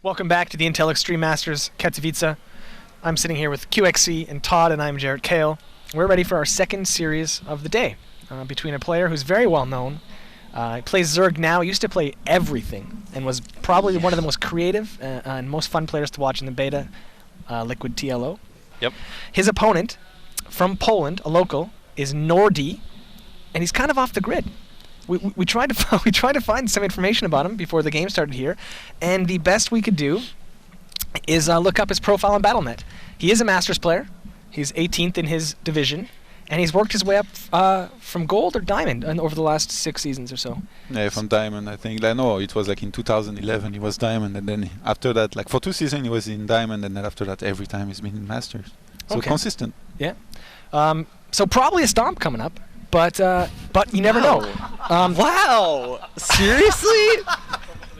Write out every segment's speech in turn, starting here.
Welcome back to the Intel Extreme Masters Katowice. I'm sitting here with QXC and Todd, and I'm Jarrett Kale. We're ready for our second series of the day between a player who's very well known. He plays Zerg now. He used to play everything and was probably one of the most creative and most fun players to watch in the beta, Liquid TLO. Yep. His opponent from Poland, a local, is Nordddi, and he's kind of off the grid. We tried to find some information about him before the game started here, and the best we could do is look up his profile on Battle.net. He is a Masters player. He's 18th in his division, and he's worked his way up from gold or diamond over the last 6 seasons or so. Yeah, from diamond, I think. No, it was like in 2011 he was diamond, and then after that, like for 2 seasons he was in diamond, and then after that every time he's been in Masters. So okay. Consistent. Yeah. So probably a stomp coming up. But you never know. Wow! Seriously?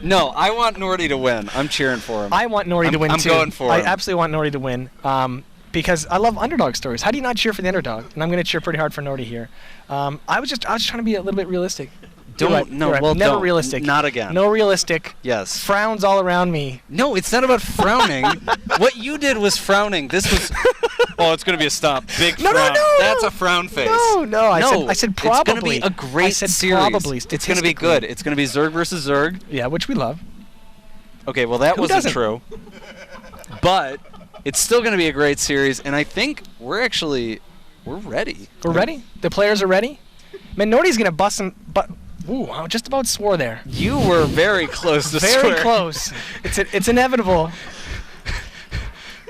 No, I want Nordddi to win. I'm cheering for him. I want Nordddi to win too. I'm going for him. I absolutely want Nordddi to win because I love underdog stories. How do you not cheer for the underdog? And I'm going to cheer pretty hard for Nordddi here. I was trying to be a little bit realistic. Well, never don't. realistic. Not again. No realistic. Yes. Frowns all around me. No, it's not about frowning. What you did was frowning. This was. Oh, it's going to be a stomp. Big frown. No. That's a frown face. No. I said probably. It's going to be a great series. Probably. It's going to be good. It's going to be Zerg versus Zerg. Yeah, which we love. Okay, well that wasn't doesn't? true. But it's still going to be a great series, and I think we're ready. We're ready. The players are ready. Man, Nordddi's going to bust some. Ooh, I just about swore there. You were very close to very swearing. Close. It's inevitable.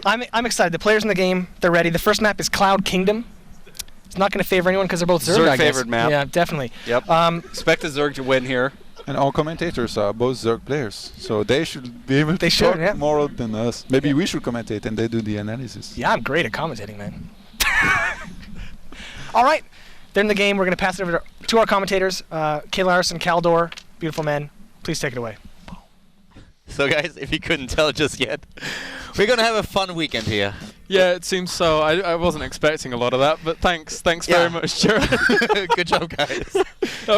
I'm excited. The players in the game, they're ready. The first map is Cloud Kingdom. It's not going to favor anyone because they're both Zerg, I guess. Favored map. Yeah, definitely. Yep. Expect the Zerg to win here. And our commentators are both Zerg players, so they should be able to talk more than us. Maybe we should commentate and they do the analysis. Yeah, I'm great at commentating, man. All right. They're in the game. We're going to pass it over to our commentators, K. Larson, Caldor, beautiful men. Please take it away. So guys, if you couldn't tell just yet, we're going to have a fun weekend here. Yeah, it seems so. I wasn't expecting a lot of that, but thanks very much, Jared. Good job, guys.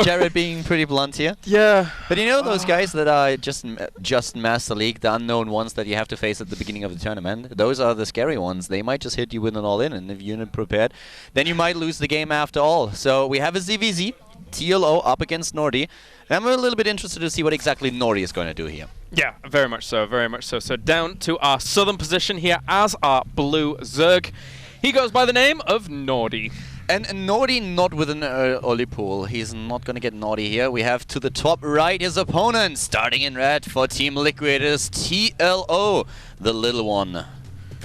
Jared being pretty blunt here. Yeah. But you know those guys that are just Master League, the unknown ones that you have to face at the beginning of the tournament? Those are the scary ones. They might just hit you with an all-in, and if you're not prepared, then you might lose the game after all. So we have a ZVZ, TLO up against Nordddi. And I'm a little bit interested to see what exactly Nordddi is going to do here. Yeah, very much so, very much so. So down to our southern position here as our blue Zerg. He goes by the name of Nordddi. And Nordddi not with an early pool. He's not going to get Nordddi here. We have to the top right his opponent. Starting in red for Team Liquid is TLO, the little one.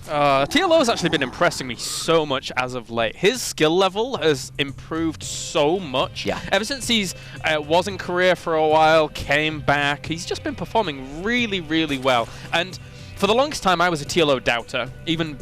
TLO has actually been impressing me so much as of late. His skill level has improved so much. Yeah. Ever since he's was in Korea for a while, came back, he's just been performing really, really well. And for the longest time, I was a TLO doubter. Even,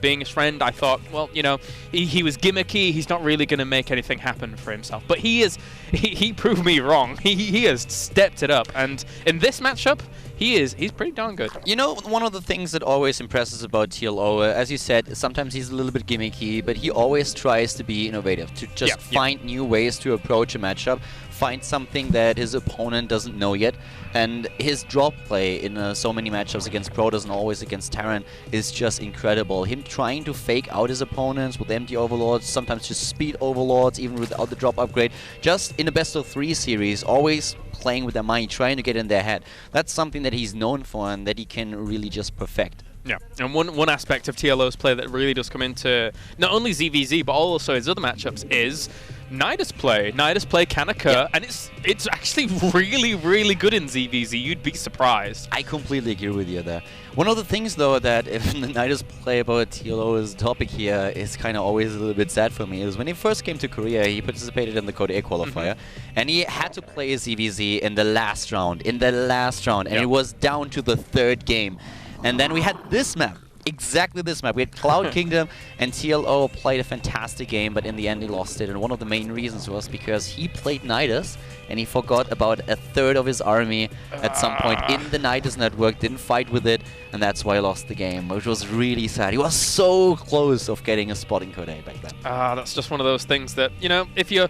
being his friend, I thought, well, he was gimmicky. He's not really going to make anything happen for himself. But he proved me wrong. He has stepped it up. And in this matchup, he's pretty darn good. You know, one of the things that always impresses about TLO, as you said, sometimes he's a little bit gimmicky, but he always tries to be innovative, to just find new ways to approach a matchup, find something that his opponent doesn't know yet. And his drop play in so many matchups against Protoss and always against Terran is just incredible. Him trying to fake out his opponents with empty overlords, sometimes just speed overlords, even without the drop upgrade. Just in a best-of-3 series, always playing with their mind, trying to get in their head. That's something that he's known for and that he can really just perfect. Yeah, and one aspect of TLO's play that really does come into not only ZVZ, but also his other matchups is Nidus play. Nidus play can occur, and it's actually really, really good in ZVZ. You'd be surprised. I completely agree with you there. One of the things, though, that if the Nidus play about TLO's topic here is kind of always a little bit sad for me, is when he first came to Korea, he participated in the Code A qualifier, and he had to play ZVZ in the last round, and it was down to the 3rd game. And then we had this map exactly this map. We had Cloud Kingdom, and TLO played a fantastic game, but in the end he lost it. And one of the main reasons was because he played Nidus, and he forgot about a third of his army at some point in the Nidus network, didn't fight with it, and that's why he lost the game, which was really sad. He was so close of getting a spot in Code A back then. That's just one of those things that, you know, if you're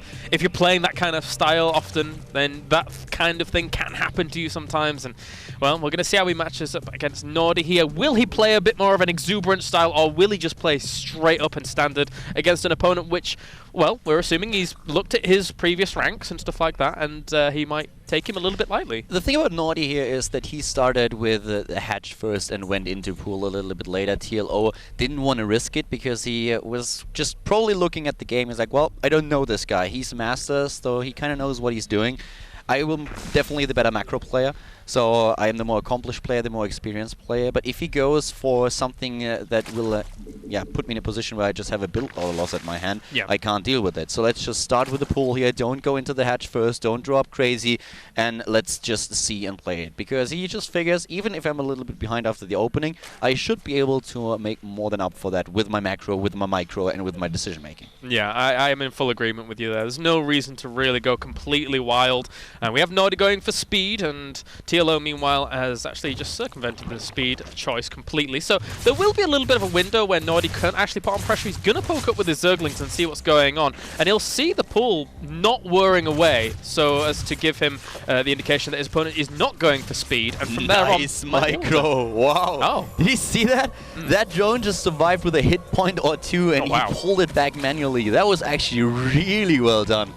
playing that kind of style often, then that kind of thing can happen to you sometimes. And well, we're going to see how he matches up against Nordddi here. Will he play a bit more of an exuberant style, or will he just play straight up and standard against an opponent which, well, we're assuming he's looked at his previous ranks and stuff like that, and he might take him a little bit lightly. The thing about Nordddi here is that he started with the hatch first and went into pool a little bit later. TLO didn't want to risk it because he was just probably looking at the game. He's like, well, I don't know this guy. He's a master, so he kind of knows what he's doing. I am definitely the better macro player, so I am the more accomplished player, the more experienced player. But if he goes for something that will put me in a position where I just have a build or loss at my hand, I can't deal with it. So let's just start with the pool here. Don't go into the hatch first. Don't draw up crazy, and let's just see and play it. Because he just figures, even if I'm a little bit behind after the opening, I should be able to make more than up for that with my macro, with my micro, and with my decision making. Yeah, I am in full agreement with you there. There's no reason to really go completely wild. We have Nordddi going for speed, and TLO, meanwhile, has actually just circumvented the speed choice completely. So there will be a little bit of a window where Nordddi can actually put on pressure. He's going to poke up with his Zerglings and see what's going on, and he'll see the pool not whirring away, so as to give him the indication that his opponent is not going for speed, and from there on... Nice micro! Wow! Oh. Did you see that? That drone just survived with a hit point or two, and he pulled it back manually. That was actually really well done.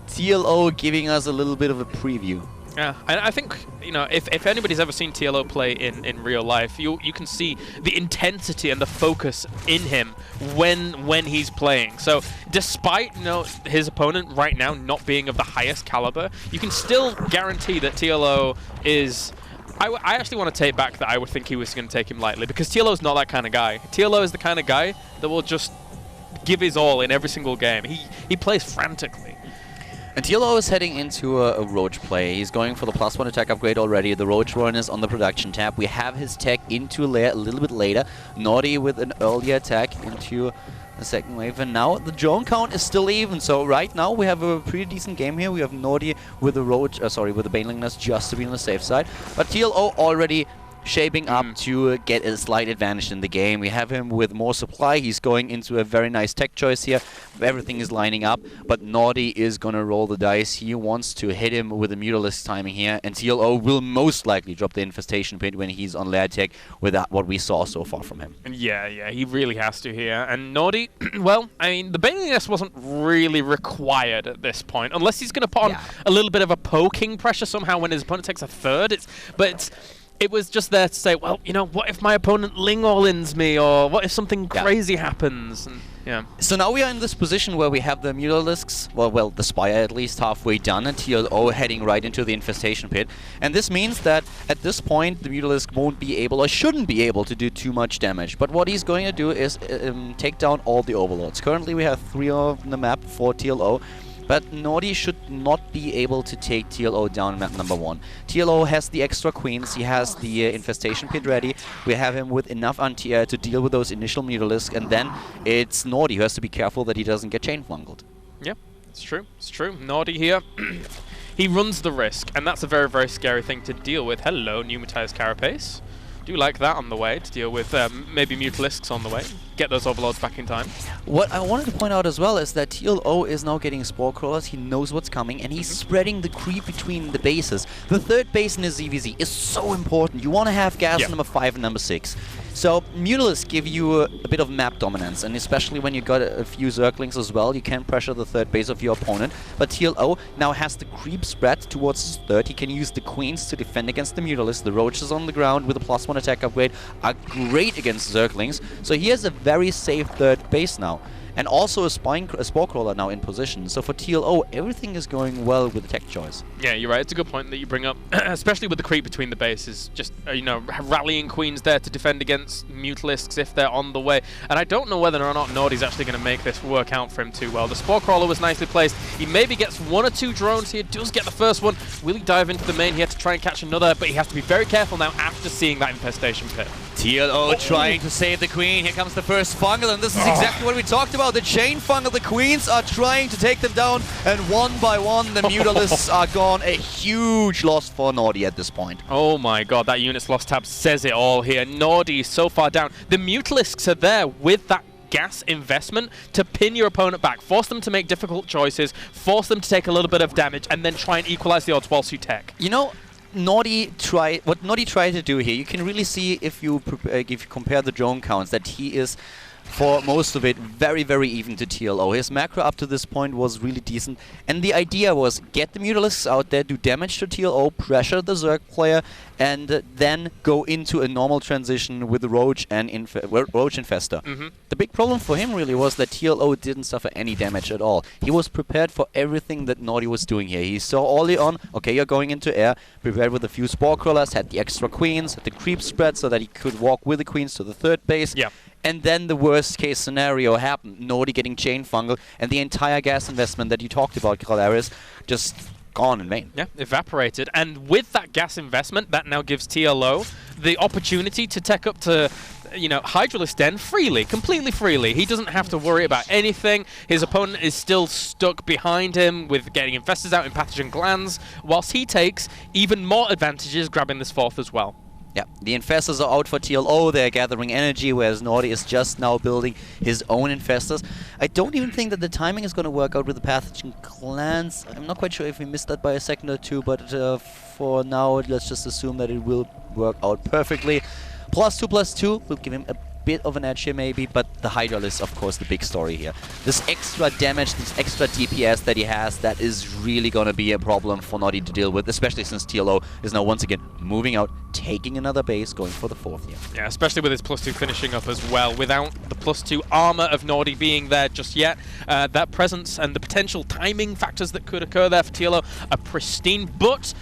TLO giving us a little bit of a preview. Yeah, and I think, you know, if anybody's ever seen TLO play in real life, you can see the intensity and the focus in him when he's playing. So despite, you know, his opponent right now not being of the highest caliber, you can still guarantee that TLO is... I actually want to take back that I would think he was going to take him lightly, because TLO's not that kind of guy. TLO is the kind of guy that will just give his all in every single game. He plays frantically. And TLO is heading into a Roach play. He's going for the +1 attack upgrade already. The Roach run is on the production tab. We have his tech into lair a little bit later. Nordddi with an earlier attack into the second wave. And now the drone count is still even. So right now we have a pretty decent game here. We have Nordddi with the Roach, with the Baneling Nest just to be on the safe side. But TLO already shaping up to get a slight advantage in the game. We have him with more supply. He's going into a very nice tech choice here. Everything is lining up, but Nordddi is going to roll the dice. He wants to hit him with a Mutalisk timing here, and TLO will most likely drop the Infestation Pit when he's on lair tech with what we saw so far from him. Yeah, he really has to here. And Nordddi, well, I mean, the Baneling Nest wasn't really required at this point, unless he's going to put on a little bit of a poking pressure somehow when his opponent takes a third. It was just there to say, well, you know, what if my opponent Ling all-ins me, or what if something crazy happens? And, So now we are in this position where we have the Mutalisks, well, the Spire at least halfway done, and TLO heading right into the Infestation Pit. And this means that at this point the Mutalisk won't be able, or shouldn't be able, to do too much damage. But what he's going to do is take down all the Overlords. Currently we have 3 on the map for TLO. But Nordddi should not be able to take TLO down in map number 1. TLO has the extra queens, he has the Infestation Pit ready, we have him with enough anti-air to deal with those initial Mutalisks, and then it's Nordddi who has to be careful that he doesn't get chain flungled. Yeah, it's true. Nordddi here, he runs the risk, and that's a very, very scary thing to deal with. Hello, Pneumatized Carapace. Do like that on the way, to deal with maybe Mutalisks on the way. Get those Overlords back in time. What I wanted to point out as well is that TLO is now getting Spore Crawlers, he knows what's coming, and he's spreading the creep between the bases. The third base in the ZVZ is so important. You want to have gas number 5 and number 6. So Mutalisks give you a bit of map dominance, and especially when you got a few Zerglings as well, you can pressure the third base of your opponent. But TLO now has the creep spread towards his third. He can use the Queens to defend against the Mutalisks. The Roaches on the ground with a +1 attack upgrade are great against Zerglings. So he has a very safe third base now. And also a Spore Crawler now in position. So for TLO, everything is going well with the tech choice. Yeah, you're right. It's a good point that you bring up, especially with the creep between the bases. Just, you know, rallying Queens there to defend against Mutalisks if they're on the way. And I don't know whether or not Nordddi's actually going to make this work out for him too well. The Spore Crawler was nicely placed. He maybe gets 1 or 2 drones here, does get the first one. Will he dive into the main here to try and catch another? But he has to be very careful now after seeing that Infestation Pit. TLO trying to save the queen. Here comes the first fungal, and this is exactly what we talked about. The chain fungal. The queens are trying to take them down, and one by one, the Mutalisks are gone. A huge loss for Nordddi at this point. Oh my god, that unit's loss tab says it all here. Nordddi is so far down. The Mutalisks are there with that gas investment to pin your opponent back, force them to make difficult choices, force them to take a little bit of damage, and then try and equalize the odds whilst you tech. You know, Nordddi tried to do here, you can really see if you compare the drone counts that he is, for most of it, very, very even to TLO. His macro up to this point was really decent, and the idea was get the Mutalisks out there, do damage to TLO, pressure the Zerg player, and then go into a normal transition with the Roach and Infester. The big problem for him really was that TLO didn't suffer any damage at all. He was prepared for everything that Nordddi was doing here. He saw early on, okay, you're going into air, prepared with a few Spore Crawlers, had the extra queens, had the creep spread so that he could walk with the queens to the third base. Yeah. And then the worst case scenario happened. Nordddi getting chain fungal, and the entire gas investment that you talked about, Kalaris, just gone in vain. Yeah, evaporated. And with that gas investment, that now gives TLO the opportunity to tech up to, you know, Hydralisk Den freely, completely freely. He doesn't have to worry about anything. His opponent is still stuck behind him with getting Infestors out in Pathogen Glands, whilst he takes even more advantages grabbing this fourth as well. Yeah, the Infestors are out for TLO, they're gathering energy, whereas Nordddi is just now building his own Infestors. I don't even think that the timing is going to work out with the Pathogen Clans. I'm not quite sure if we missed that by a second or two, but for now, let's just assume that it will work out perfectly. +2/+2 will give him a bit of an edge here maybe, but the Hydra is of course the big story here. This extra damage, this extra DPS that he has, that is really gonna be a problem for Nordddi to deal with, especially since TLO is now once again moving out, taking another base, going for the fourth here. Yeah, especially with his +2 finishing up as well. Without the +2 armor of Nordddi being there just yet, that presence and the potential timing factors that could occur there for TLO are pristine, but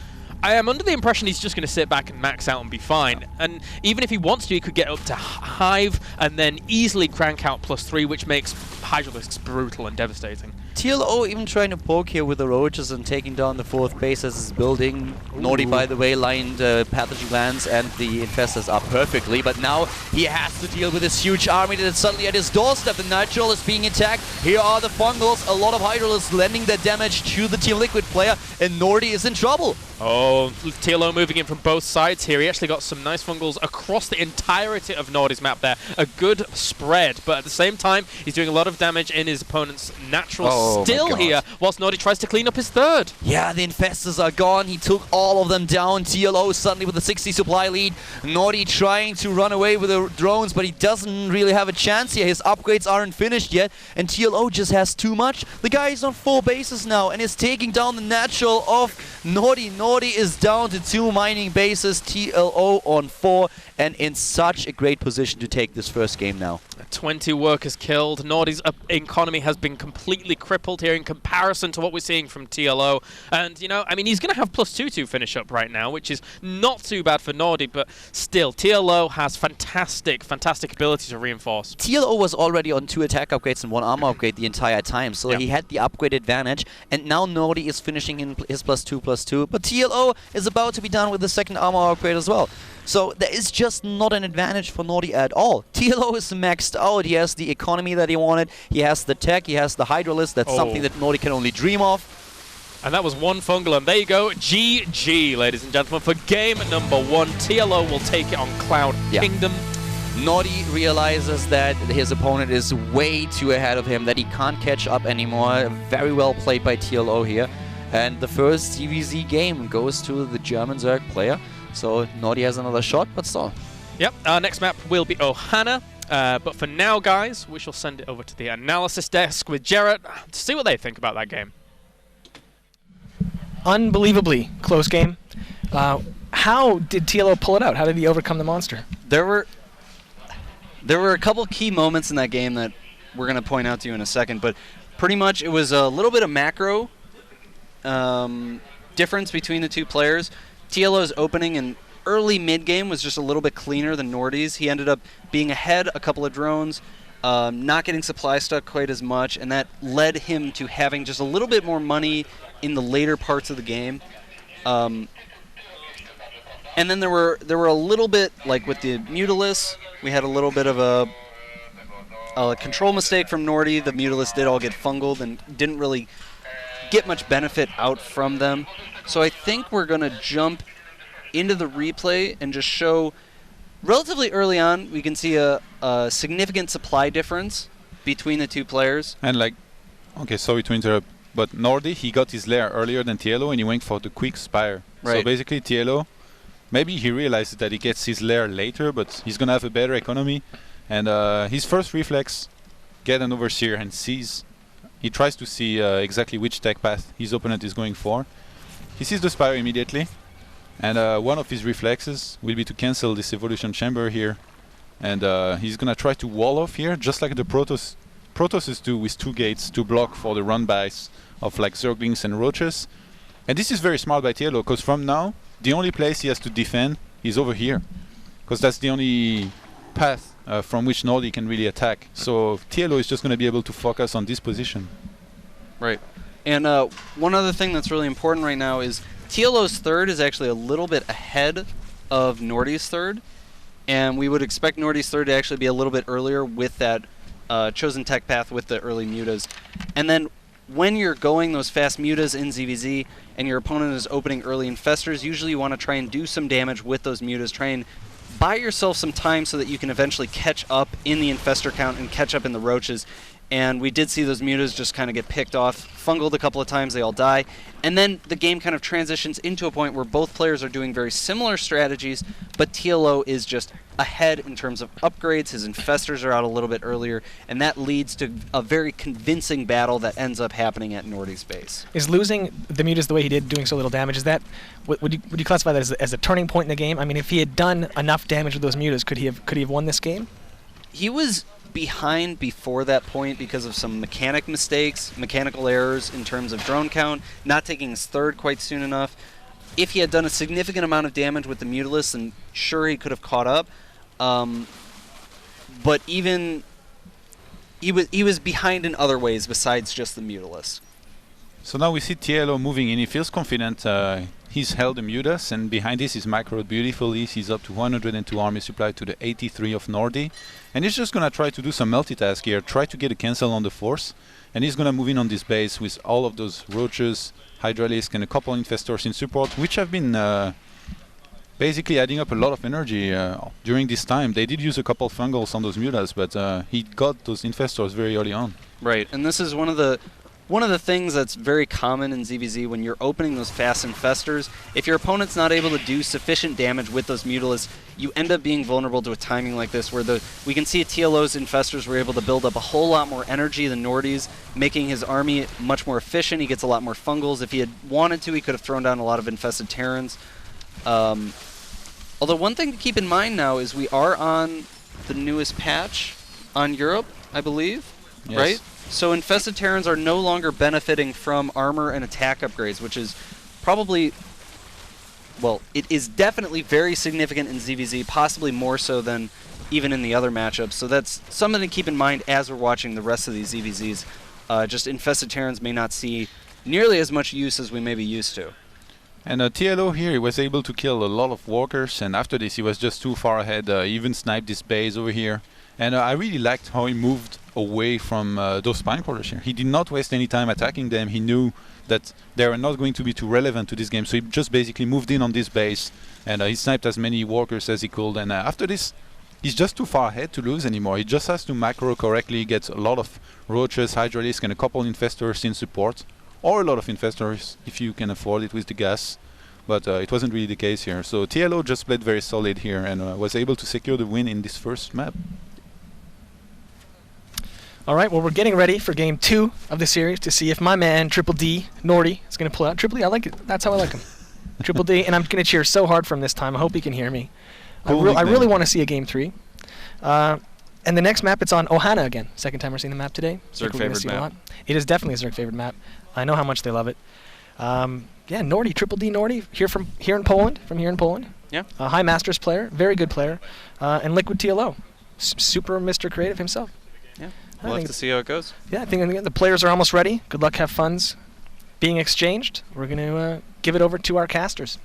I am under the impression he's just going to sit back and max out and be fine. And even if he wants to, he could get up to Hive and then easily crank out +3, which makes Hydralisks brutal and devastating. TLO even trying to poke here with the Roaches and taking down the fourth base as it's building. Nordddi, by the way, lined Pathogen Glands and the Infestors up perfectly, but now he has to deal with this huge army that's suddenly at his doorstep. The Nitral is being attacked. Here are the Fungals. A lot of Hydralisks lending their damage to the Team Liquid player, and Nordddi is in trouble. Oh, TLO moving in from both sides here. He actually got some nice Fungals across the entirety of Nordddi's map there. A good spread, but at the same time, he's doing a lot of damage in his opponent's Natural still here, whilst Nordddi tries to clean up his third. Yeah, the Infestors are gone. He took all of them down. TLO suddenly with a 60 supply lead. Nordddi trying to run away with the drones, but he doesn't really have a chance here. His upgrades aren't finished yet, and TLO just has too much. The guy is on 4 bases now and is taking down the Natural of Nordddi. Nordddi is down to 2 mining bases, TLO on 4, and in such a great position to take this first game now. 20 workers killed. Nordddi's economy has been completely crippled here in comparison to what we're seeing from TLO. And, you know, I mean, he's going to have +2 to finish up right now, which is not too bad for Nordddi, but still, TLO has fantastic, fantastic ability to reinforce. TLO was already on 2 attack upgrades and 1 armor upgrade the entire time, so he had the upgrade advantage, and now Nordddi is finishing in his +2/+2, but TLO is about to be done with the 2nd armor upgrade as well. So there is just not an advantage for Nordddi at all. TLO is maxed out. He has the economy that he wanted. He has the tech. He has the Hydralisk. That's something that Nordddi can only dream of. And that was one Fungal, and there you go. GG, ladies and gentlemen, for game number 1. TLO will take it on Cloud Kingdom. Nordddi realizes that his opponent is way too ahead of him, that he can't catch up anymore. Very well played by TLO here. And the first CVZ game goes to the German Zerg player. So Nordddi has another shot, but still. Yep, our next map will be Ohana. But for now, guys, we shall send it over to the analysis desk with Jarrett to see what they think about that game. Unbelievably close game. How did TLO pull it out? How did he overcome the monster? There were a couple key moments in that game that we're going to point out to you in a second, but pretty much it was a little bit of macro difference between the two players. TLO's opening and early mid-game was just a little bit cleaner than Nordddi's. He ended up being ahead a couple of drones, not getting supply stuck quite as much, and that led him to having just a little bit more money in the later parts of the game. And then there were a little bit, like with the Mutalis, we had a little bit of a control mistake from Nordddi. The Mutalis did all get fungled and didn't really get much benefit out from them. So I think we're going to jump into the replay and just show, relatively early on, we can see a significant supply difference between the two players. And like, okay, sorry to interrupt, but Nordddi, he got his lair earlier than TLO and he went for the quick spire. Right. So basically TLO, maybe he realizes that he gets his lair later, but he's going to have a better economy. And his first reflex, get an overseer and sees. He tries to see exactly which tech path his opponent is going for. He sees the spire immediately. And one of his reflexes will be to cancel this evolution chamber here. And he's going to try to wall off here, just like the Protosses do with 2 gates to block for the run-bys of like Zerglings and Roaches. And this is very smart by TLO, because from now, the only place he has to defend is over here. Because that's the only path from which Nordddi can really attack. So TLO is just going to be able to focus on this position. Right. And one other thing that's really important right now is TLO's third is actually a little bit ahead of Nordddi's third. And we would expect Nordddi's third to actually be a little bit earlier with that chosen tech path with the early mutas. And then when you're going those fast mutas in ZVZ and your opponent is opening early infestors, usually you want to try and do some damage with those mutas. Try and buy yourself some time so that you can eventually catch up in the infestor count and catch up in the roaches. And we did see those mutas just kind of get picked off, fungled a couple of times, they all die. And then the game kind of transitions into a point where both players are doing very similar strategies, but TLO is just ahead in terms of upgrades. His infestors are out a little bit earlier, and that leads to a very convincing battle that ends up happening at Nordddi's base. Is losing the mutas the way he did, doing so little damage, is that would you classify that as a turning point in the game? I mean, if he had done enough damage with those mutas, could he have won this game? He was behind before that point because of some mechanical errors in terms of drone count, not taking his third quite soon enough. If he had done a significant amount of damage with the Mutalis, then sure he could have caught up. But even he was behind in other ways besides just the Mutalis. So now we see TLO moving in. He feels confident. He's held the Mutas, and behind this is microed beautifully. He's up to 102 army supply to the 83 of Nordddi. And he's just going to try to do some multitask here, try to get a cancel on the force. And he's going to move in on this base with all of those Roaches, Hydralisk, and a couple Infestors in support, which have been basically adding up a lot of energy during this time. They did use a couple fungals on those Mutas, but he got those Infestors very early on. Right, and this is one of the things that's very common in ZVZ when you're opening those fast infestors. If your opponent's not able to do sufficient damage with those Mutalis, you end up being vulnerable to a timing like this where we can see TLO's infestors were able to build up a whole lot more energy than Nordddi's, making his army much more efficient. He gets a lot more fungals. If he had wanted to, he could have thrown down a lot of infested Terrans. Although one thing to keep in mind now is we are on the newest patch on Europe, I believe, Yes. right? So infested Terrans are no longer benefiting from armor and attack upgrades, which is probably, well, it is definitely very significant in ZVZ, possibly more so than even in the other matchups. So that's something to keep in mind as we're watching the rest of these ZVZs. Just infested Terrans may not see nearly as much use as we may be used to. And TLO here, he was able to kill a lot of walkers, and after this he was just too far ahead. He even sniped this base over here. And I really liked how he moved away from those spine crawlers here. He did not waste any time attacking them. He knew that they were not going to be too relevant to this game, so he just basically moved in on this base, and he sniped as many walkers as he could. And after this, he's just too far ahead to lose anymore. He just has to macro correctly, get a lot of Roaches, Hydralisk, and a couple Infestors in support, or a lot of Infestors if you can afford it with the gas. But it wasn't really the case here. So TLO just played very solid here and was able to secure the win in this first map. All right, well, we're getting ready for game 2 of the series to see if my man, Triple D, Nordddi, is going to pull out. Triple D, I like it. That's how I like him. Triple D, and I'm going to cheer so hard from this time. I hope he can hear me. I really want to see a game 3. And the next map, it's on Ohana again. Second time we're seeing the map today. Zerg favorite map. It is definitely a Zerg favorite map. I know how much they love it. Yeah, Nordddi, Triple D Nordddi, from here in Poland. Yeah. High Masters player, very good player. And Liquid TLO, super Mr. Creative himself. Yeah. We'll have to see how it goes. Yeah, I think the players are almost ready. Good luck, have funds being exchanged. We're going to give it over to our casters.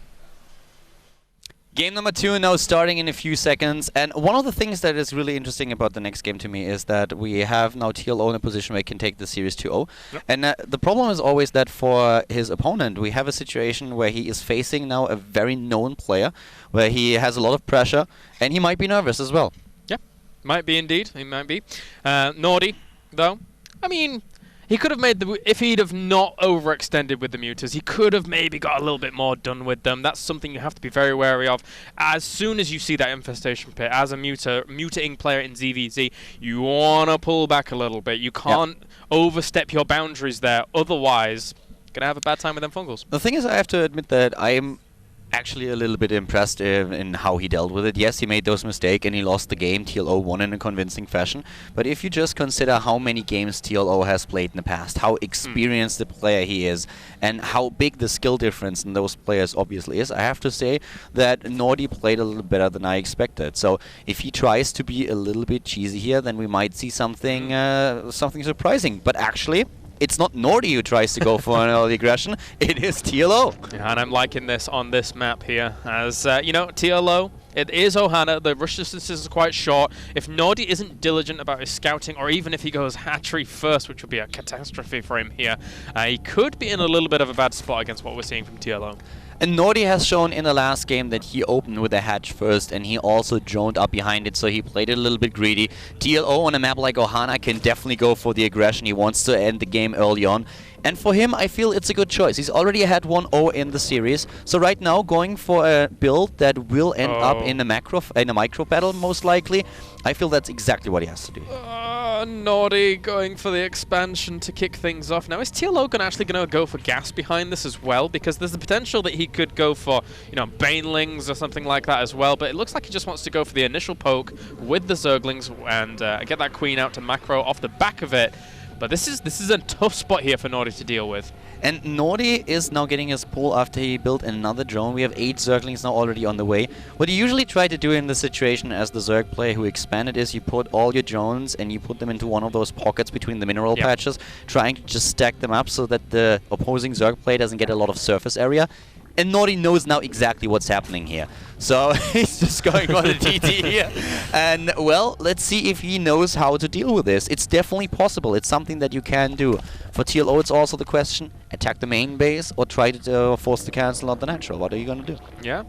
Game number 2 now starting in a few seconds, and one of the things that is really interesting about the next game to me is that we have now TLO in a position where he can take the series 2-0. Yep. And the problem is always that for his opponent, we have a situation where he is facing now a very known player, where he has a lot of pressure, and he might be nervous as well. Yeah, might be indeed. He might be. Nordddi, though, I mean, he could have made the... If he'd have not overextended with the mutas, he could have maybe got a little bit more done with them. That's something you have to be very wary of. As soon as you see that infestation pit, as a mutating player in ZVZ, you want to pull back a little bit. You can't overstep your boundaries there. Otherwise, going to have a bad time with them fungals. The thing is, I have to admit that I'm actually a little bit impressed in how he dealt with it. Yes, he made those mistakes and he lost the game. TLO won in a convincing fashion. But if you just consider how many games TLO has played in the past, how experienced the player he is, and how big the skill difference in those players obviously is, I have to say that Nordddi played a little better than I expected. So if he tries to be a little bit cheesy here, then we might see something something surprising. But actually, it's not Nordddi who tries to go for an early aggression, it is TLO. Yeah, and I'm liking this on this map here. As, you know, TLO, it is Ohana, the rush distance is quite short. If Nordddi isn't diligent about his scouting, or even if he goes hatchery first, which would be a catastrophe for him here, he could be in a little bit of a bad spot against what we're seeing from TLO. And Nordddi has shown in the last game that he opened with a hatch first, and he also droned up behind it, so he played it a little bit greedy. TLO on a map like Ohana can definitely go for the aggression. He wants to end the game early on. And for him, I feel it's a good choice. He's already had 1-0 in the series, so right now going for a build that will end up in a micro battle most likely. I feel that's exactly what he has to do. Nordddi going for the expansion to kick things off. Now, is TLO actually going to go for gas behind this as well? Because there's the potential that he could go for, you know, Banelings or something like that as well. But it looks like he just wants to go for the initial poke with the Zerglings and get that Queen out to macro off the back of it. But this is a tough spot here for Nordddi to deal with. And Nordddi is now getting his pull after he built another drone. We have 8 Zerglings now already on the way. What you usually try to do in this situation as the Zerg player who expanded is you put all your drones and you put them into one of those pockets between the mineral patches, trying to just stack them up so that the opposing Zerg player doesn't get a lot of surface area. And Nordddi knows now exactly what's happening here. So he's just going for the TT here. And, well, let's see if he knows how to deal with this. It's definitely possible. It's something that you can do. For TLO, it's also the question, attack the main base or try to force the cancel on the natural. What are you going to do? Yeah,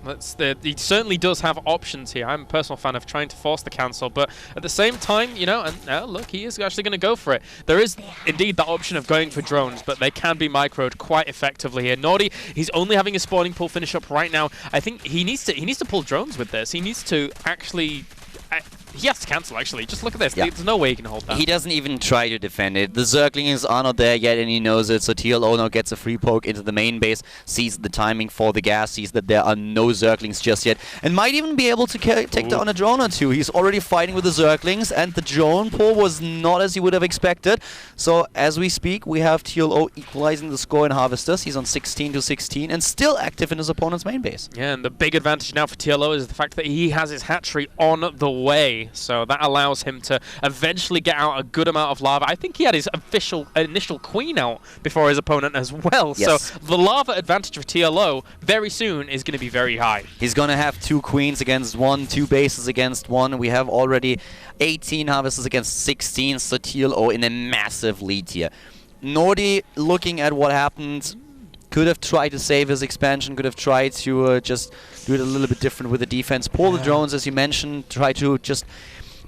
he certainly does have options here. I'm a personal fan of trying to force the cancel, but at the same time, you know, and look, he is actually going to go for it. There is indeed that option of going for drones, but they can be microed quite effectively here. Nordddi, he's only having a spawning pool finish up right now. I think he needs to pull drones with this. He needs to actually... he has to cancel, actually. Just look at this. Yeah. There's no way he can hold that. He doesn't even try to defend it. The Zerglings are not there yet, and he knows it. So TLO now gets a free poke into the main base, sees the timing for the gas, sees that there are no Zerglings just yet, and might even be able to take down a drone or two. He's already fighting with the Zerglings, and the drone pull was not as you would have expected. So as we speak, we have TLO equalizing the score in Harvesters. He's on 16-16, and still active in his opponent's main base. Yeah, and the big advantage now for TLO is the fact that he has his hatchery on the way. So that allows him to eventually get out a good amount of lava. I think he had his initial queen out before his opponent as well. Yes. So the lava advantage for TLO very soon is going to be very high. He's going to have 2 queens against 1, 2 bases against 1. We have already 18 harvesters against 16, so TLO in a massive lead here. Nordddi, looking at what happened, could have tried to save his expansion, could have tried to just do it a little bit different with the defense. Pull the drones, as you mentioned, try to just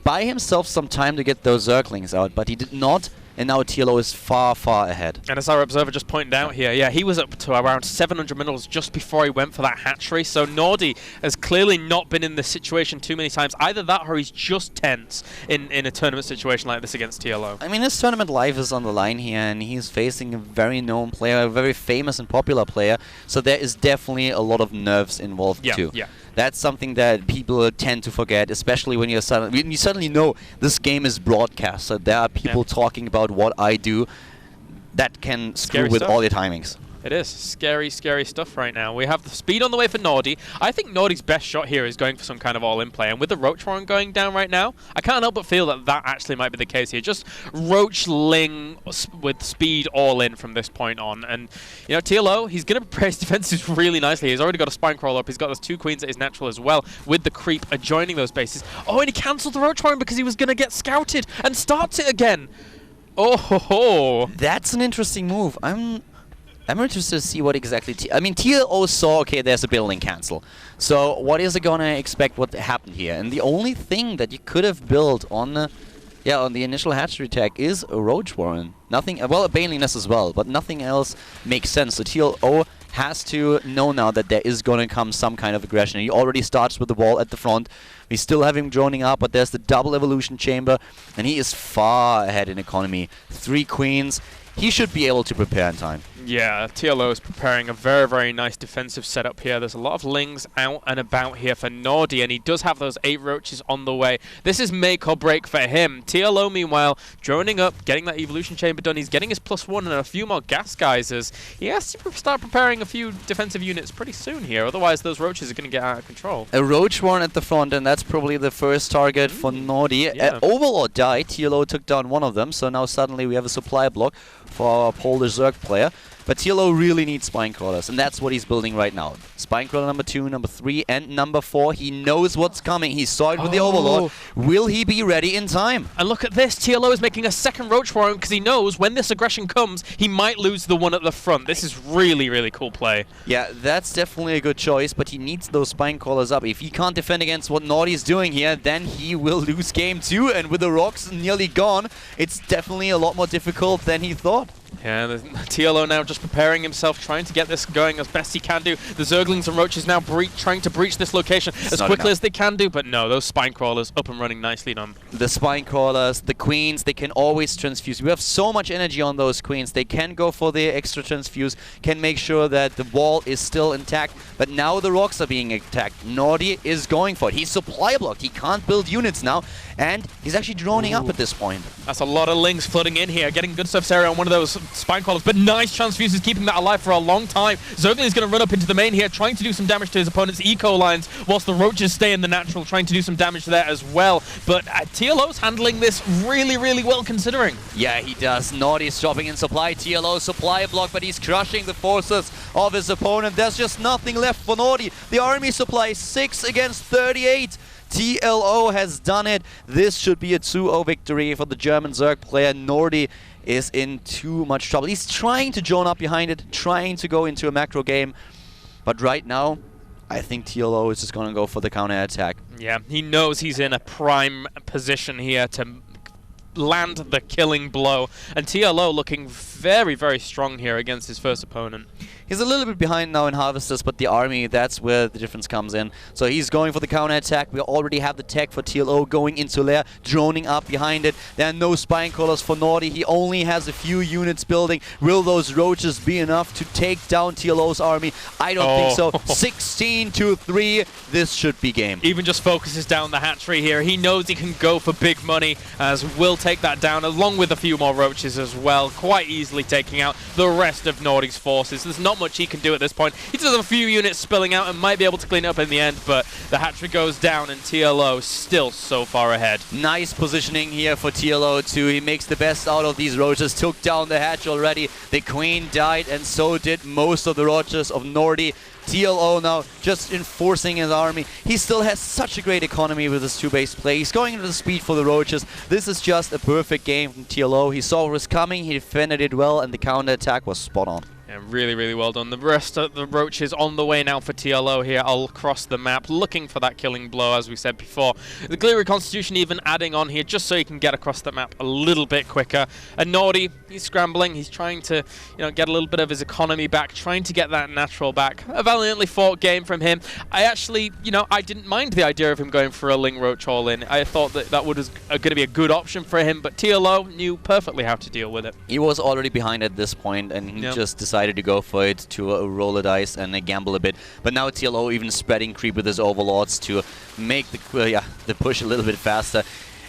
buy himself some time to get those Zerglings out, but he did not. And now TLO is far, far ahead. And as our observer just pointed out here, yeah, he was up to around 700 minerals just before he went for that hatchery. So Nordddi has clearly not been in this situation too many times. Either that or he's just tense in a tournament situation like this against TLO. I mean, his tournament life is on the line here, and he's facing a very known player, a very famous and popular player. So there is definitely a lot of nerves involved too. Yeah. That's something that people tend to forget, especially when you suddenly know this game is broadcast. So there are people talking about what I do that can screw with all your timings. It is scary, scary stuff right now. We have the speed on the way for Nordddi. I think Norddi's best shot here is going for some kind of all-in play. And with the Roach Warren going down right now, I can't help but feel that that actually might be the case here. Just Roach Ling with speed all in from this point on. And, you know, TLO, he's going to prepare his defenses really nicely. He's already got a Spine Crawler up. He's got those 2 queens at his natural as well, with the creep adjoining those bases. Oh, and he cancelled the Roach Warren because he was going to get scouted and starts it again. Oh ho ho. That's an interesting move. I'm interested to see what exactly... I mean, TLO saw, okay, there's a building cancel. So what is it going to expect what happened here? And the only thing that you could have built on the initial hatchery tag is a Roach Warren. Nothing... Well, a Baneling Nest as well, but nothing else makes sense. So TLO has to know now that there is going to come some kind of aggression. He already starts with the wall at the front. We still have him droning up, but there's the double evolution chamber, and he is far ahead in economy. 3 queens. He should be able to prepare in time. Yeah, TLO is preparing a very, very nice defensive setup here. There's a lot of Lings out and about here for Nordddi, and he does have those 8 roaches on the way. This is make or break for him. TLO, meanwhile, droning up, getting that evolution chamber done. He's getting his +1 and a few more gas geysers. He has to start preparing a few defensive units pretty soon here, otherwise those roaches are going to get out of control. A Roach Warren at the front, and that's probably the first target for Nordddi. Yeah. Overlord died. TLO took down one of them, so now suddenly we have a supply block for our Polish Zerg player. But TLO really needs Spine Crawlers, and that's what he's building right now. Spine Crawler number 2, number 3, and number 4. He knows what's coming. He saw it with the Overlord. Will he be ready in time? And look at this. TLO is making a second Roach Warren because he knows when this aggression comes, he might lose the one at the front. This is really, really cool play. Yeah, that's definitely a good choice, but he needs those Spine Crawlers up. If he can't defend against what Nordddi is doing here, then he will lose game 2, and with the rocks nearly gone, it's definitely a lot more difficult than he thought. Yeah, the TLO now just preparing himself, trying to get this going as best he can do. The Zerglings and Roaches now trying to breach this location as quickly as they can do, but no, those Spine Crawlers up and running nicely done. The Spine Crawlers, the Queens, they can always transfuse. We have so much energy on those Queens. They can go for the extra transfuse, can make sure that the wall is still intact, but now the rocks are being attacked. Nordddi is going for it. He's supply blocked. He can't build units now, and he's actually droning up at this point. That's a lot of Lings flooding in here, getting good surface area on one of those Spine Crawlers, but nice transfuses, keeping that alive for a long time. Zergling is going to run up into the main here, trying to do some damage to his opponent's eco lines, whilst the Roaches stay in the natural, trying to do some damage there as well. But TLO's handling this really, really well, considering. Yeah, he does. Nordddi's dropping in supply. TLO supply block, but he's crushing the forces of his opponent. There's just nothing left for Nordddi. The army supply 6 against 38. TLO has done it. This should be a 2-0 victory for the German Zerg player. Nordddi is in too much trouble. He's trying to join up behind it, trying to go into a macro game. But right now, I think TLO is just going to go for the counter-attack. Yeah, he knows he's in a prime position here to land the killing blow. And TLO looking very, very strong here against his first opponent. He's a little bit behind now in Harvesters, but the army, that's where the difference comes in. So he's going for the counter-attack. We already have the tech for TLO going into lair, droning up behind it. There are no Spine Crawlers for Nordddi. He only has a few units building. Will those roaches be enough to take down TLO's army? I don't think so. 16-3. This should be game. Even just focuses down the hatchery here. He knows he can go for big money, as will take that down, along with a few more roaches as well, quite easily taking out the rest of Nordddi's forces. There's not much he can do at this point. He does have a few units spilling out and might be able to clean it up in the end, but the hatchery goes down and TLO still so far ahead. Nice positioning here for TLO too. He makes the best out of these roaches. Took down the hatch already. The queen died, and so did most of the roaches of Nordddi. TLO now just enforcing his army. He still has such a great economy with his 2-base play. He's going into the speed for the roaches. This is just a perfect game from TLO. He saw what was coming, he defended it well, and the counter-attack was spot on. And really, really well done. The rest of the roaches on the way now for TLO here all across the map, looking for that killing blow, as we said before. The Glittering Constitution even adding on here just so he can get across the map a little bit quicker. And Nordddi, he's scrambling. He's trying to, get a little bit of his economy back, trying to get that natural back. A valiantly fought game from him. I actually, I didn't mind the idea of him going for a Ling Roach all-in. I thought that was going to be a good option for him, but TLO knew perfectly how to deal with it. He was already behind at this point, and he just decided to go for it, to roll a dice and gamble a bit. But now TLO even spreading creep with his overlords to make the push a little bit faster.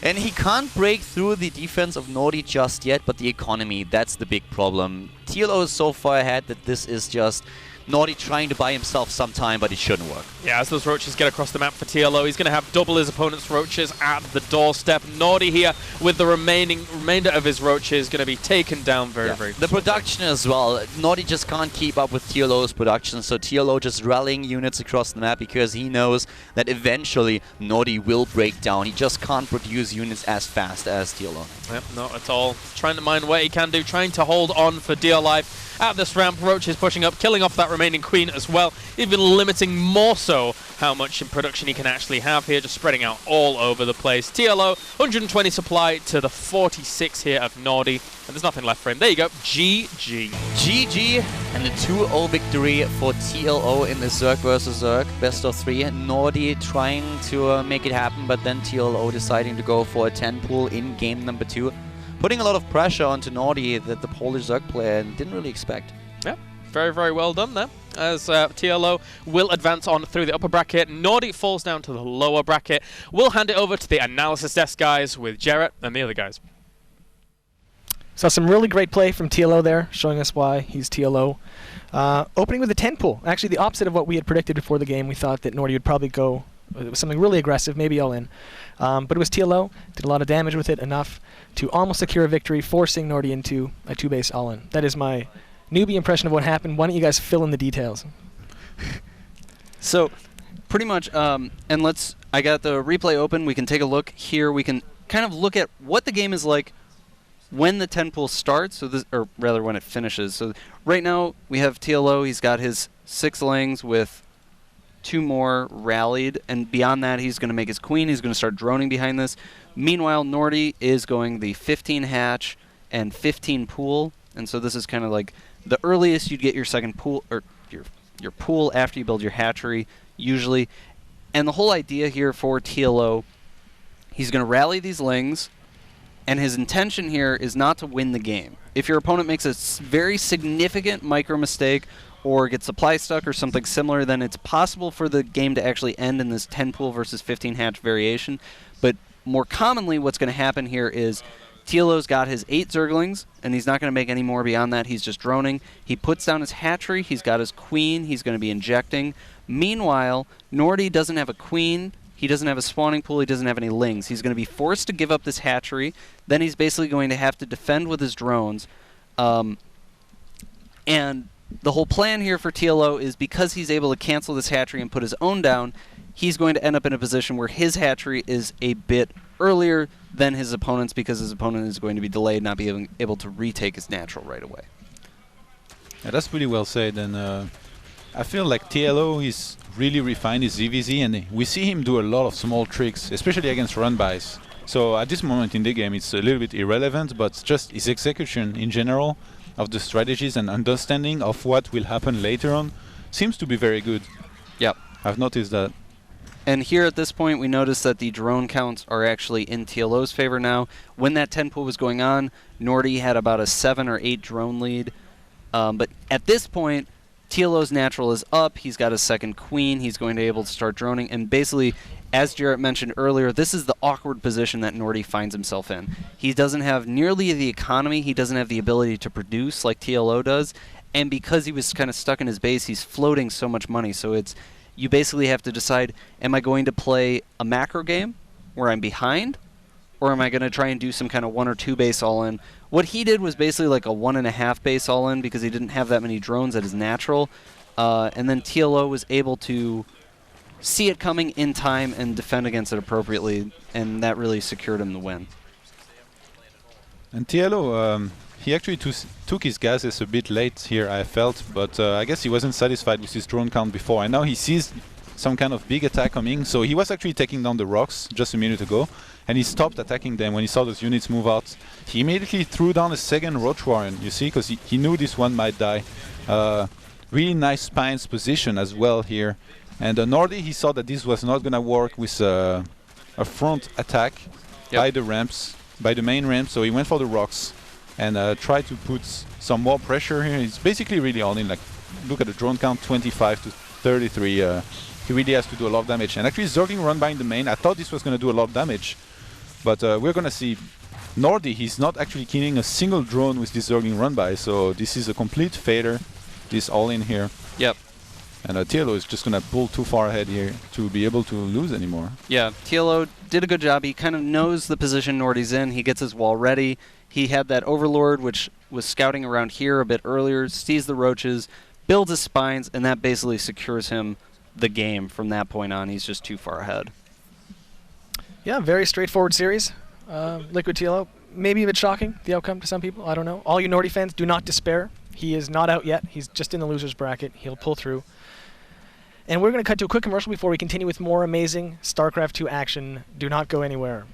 And he can't break through the defense of Nordddi just yet, but the economy, that's the big problem. TLO is so far ahead that this is just Nordddi trying to buy himself some time, but it shouldn't work. Yeah, as those roaches get across the map for TLO, he's going to have double his opponent's roaches at the doorstep. Nordddi here with the remainder of his roaches going to be taken down very The production as well. Nordddi just can't keep up with TLO's production, so TLO just rallying units across the map because he knows that eventually Nordddi will break down. He just can't produce units as fast as TLO. Yep, not at all. Trying to mind what he can do, trying to hold on for dear life. At this ramp, Roach is pushing up, killing off that remaining queen as well, even limiting more so how much in production he can actually have here, just spreading out all over the place. TLO, 120 supply to the 46 here of Nordddi, and there's nothing left for him. There you go, GG. GG, and the 2-0 victory for TLO in the Zerg versus Zerg, best of 3. Nordddi trying to make it happen, but then TLO deciding to go for a 10 pool in game number 2. Putting a lot of pressure onto Nordddi that the Polish Zerg player didn't really expect. Yeah, very well done there. As TLO will advance on through the upper bracket. Nordddi falls down to the lower bracket. We'll hand it over to the analysis desk guys with Jarrett and the other guys. Saw some really great play from TLO there, showing us why he's TLO. Opening with a 10 pool. Actually, the opposite of what we had predicted before the game. We thought that Nordddi would probably go with something really aggressive, maybe all in. But it was TLO, did a lot of damage with it, enough to almost secure a victory, forcing Nordddi into a 2-base all-in. That is my newbie impression of what happened. Why don't you guys fill in the details? So, pretty much, and I got the replay open. We can take a look here. We can kind of look at what the game is like when the 10 pool starts, or rather when it finishes. So right now we have TLO. He's got his 6 lanes with 2 more rallied, and beyond that he's going to make his queen. He's going to start droning behind this. Meanwhile, Nordddi is going the 15 hatch and 15 pool, and so this is kind of like the earliest you'd get your second pool, or your pool after you build your hatchery, usually. And the whole idea here for TLO, he's going to rally these lings, and his intention here is not to win the game. If your opponent makes a very significant micro mistake or gets supply stuck or something similar, then it's possible for the game to actually end in this 10 pool versus 15 hatch variation. But more commonly, what's going to happen here is TLO's got his 8 Zerglings, and he's not going to make any more beyond that. He's just droning. He puts down his hatchery. He's got his queen. He's going to be injecting. Meanwhile, Nordddi doesn't have a queen. He doesn't have a spawning pool. He doesn't have any lings. He's going to be forced to give up this hatchery. Then he's basically going to have to defend with his drones. And the whole plan here for TLO is because he's able to cancel this hatchery and put his own down, he's going to end up in a position where his hatchery is a bit earlier than his opponent's because his opponent is going to be delayed, not being able to retake his natural right away. Yeah, that's pretty well said, and I feel like TLO is really refined his ZVZ, and we see him do a lot of small tricks, especially against run-bys. So at this moment in the game it's a little bit irrelevant, but just his execution in general of the strategies and understanding of what will happen later on seems to be very good. Yep. I've noticed that. And here at this point, we notice that the drone counts are actually in TLO's favor now. When that 10 pool was going on, Nordddi had about a 7 or 8 drone lead. But at this point, TLO's natural is up. He's got a second queen. He's going to be able to start droning. And basically, as Jarrett mentioned earlier, this is the awkward position that Nordddi finds himself in. He doesn't have nearly the economy. He doesn't have the ability to produce like TLO does. And because he was kind of stuck in his base, he's floating so much money. So it's you basically have to decide, am I going to play a macro game where I'm behind, or am I going to try and do some kind of 1 or 2 base all-in? What he did was basically like a 1.5 base all-in because he didn't have that many drones at his natural. And then TLO was able to see it coming in time and defend against it appropriately, and that really secured him the win. And TLO, he actually took his gases a bit late here, I felt, but I guess he wasn't satisfied with his drone count before, and now he sees some kind of big attack coming, so he was actually taking down the rocks just a minute ago, and he stopped attacking them when he saw those units move out. He immediately threw down a second Roach Warren, you see, because he knew this one might die. Really nice Spine's position as well here. And Nordddi, he saw that this was not going to work with a front attack by the ramps, by the main ramp, so he went for the rocks and tried to put some more pressure here. He's basically really all in. Like, look at the drone count, 25 to 33. He really has to do a lot of damage. And actually, Zergling run by in the main. I thought this was going to do a lot of damage, But we're gonna see Nordddi. He's not actually killing a single drone with this Zergling run by, so this is a complete fader. This all in here. Yep. And TLO is just gonna pull too far ahead here to be able to lose anymore. Yeah, TLO did a good job. He kind of knows the position Nordddi's in. He gets his wall ready. He had that Overlord, which was scouting around here a bit earlier, sees the roaches, builds his spines, and that basically secures him the game from that point on. He's just too far ahead. Yeah, very straightforward series. Liquid TLO, maybe a bit shocking, the outcome to some people. I don't know. All you Nordddi fans, do not despair. He is not out yet. He's just in the loser's bracket. He'll pull through. And we're going to cut to a quick commercial before we continue with more amazing StarCraft 2 action. Do not go anywhere.